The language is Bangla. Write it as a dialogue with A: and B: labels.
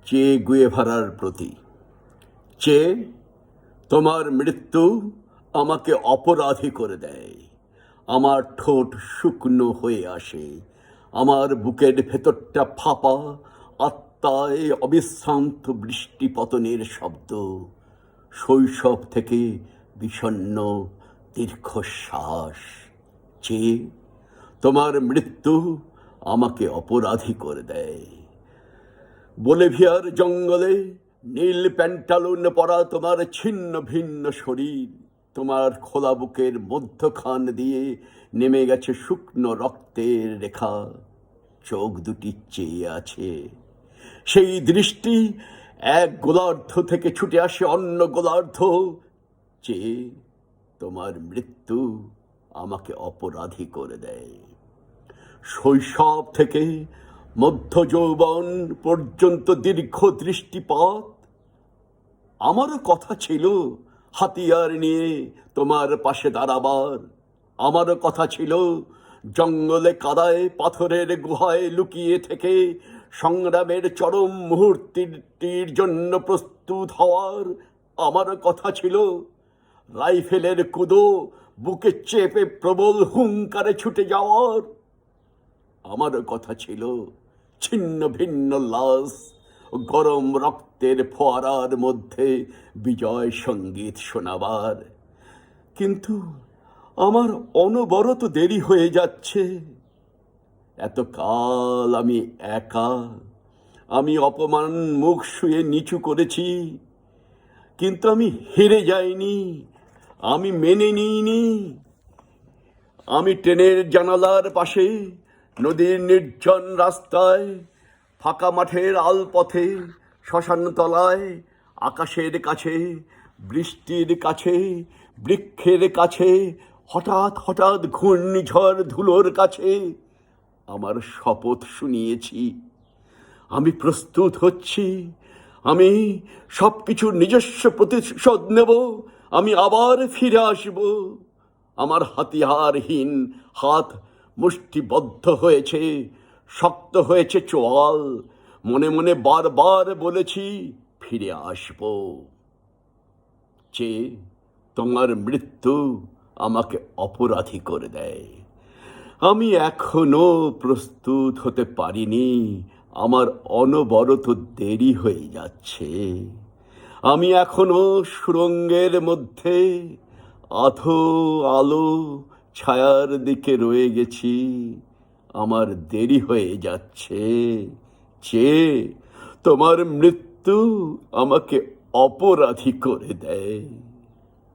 A: চে গুয়েভারার প্রতি। চে, তোমার মৃত্যু আমাকে অপরাধী করে দেয়। আমার ঠোঁট শুকনো হয়ে আসে, আমার বুকের ভেতরটা ফাঁপা, আত্মায় অবিশ্রান্ত বৃষ্টি পতনের শব্দ, শৈশব থেকে বিষণ্ণ দীর্ঘশ্বাস। চে, তোমার মৃত্যু আমাকে অপরাধী করে দেয়। বলিভিয়ার জঙ্গলে নীল প্যান্টালুন পরা তোমার ছিন্ন ভিন্ন শরীর, তোমার খোলা বুকের মধ্যখান দিয়ে নেমে গেছে শুকনো রক্তের রেখা। চোখ দুটি চেয়ে আছে, সেই দৃষ্টি এক গোলার্ধ থেকে ছুটে আসে অন্য গোলার্ধ। চেয়ে তোমার মৃত্যু আমাকে অপরাধী করে দেয়। শৈশব থেকে মধ্য যৌবন পর্যন্ত দীর্ঘ দৃষ্টিপাত। আমারও কথা ছিল হাতিয়ার নিয়ে তোমার পাশে দাঁড়াবার। আমারও কথা ছিল জঙ্গলে কাদায় পাথরের গুহায় লুকিয়ে থেকে সংগ্রামের চরম মুহূর্তটির জন্য প্রস্তুত হওয়ার। আমারও কথা ছিল রাইফেলের কুদো বুকে চেপে প্রবল হুঙ্কারে ছুটে যাওয়ার। আমারও কথা ছিল ছিন্ন ভিন্ন লাশ গরম রক্তের ফোয়ারার মধ্যে বিজয় সঙ্গীত শোনাবার। কিন্তু আমার অনবরত দেরি হয়ে যাচ্ছে। এতকাল আমি একা, আমি অপমান মুখ শুয়ে নিচু করেছি, কিন্তু আমি হেরে যাইনি, আমি মেনে নিইনি। আমি ট্রেনের জানালার পাশে, নদীর নির্জন রাস্তায়, ফাঁকা মাঠের আলপথে, শ্মশান তলায়, আকাশের কাছে, বৃষ্টির কাছে, বৃক্ষের কাছে, হঠাৎ হঠাৎ ঘূর্ণিঝড় ধুলোর কাছে আমার শপথ শুনিয়েছি। আমি প্রস্তুত হচ্ছি, আমি সব কিছুর নিজস্ব প্রতিশোধ নেব, আমি আবার ফিরে আসব। আমার হাতিয়ারহীন হাত মুষ্টিবদ্ধ হয়েছে, শক্ত হয়েছে চোয়াল। মনে মনে বারবার বলেছি ফিরে আসব। যে তোমার মৃত্যু আমাকে অপরাধী করে দেয়। আমি এখনো প্রস্তুত হতে পারিনি, আমার অনবরত দেরি হয়ে যাচ্ছে। আমি এখনো সুড়ঙ্গের মধ্যে আধো আলো ছায়ার দিকে রয়ে গেছি, আমার দেরি হয়ে যাচ্ছে। যে তোমার মৃত্যু আমাকে অপরাধী করে দেয়।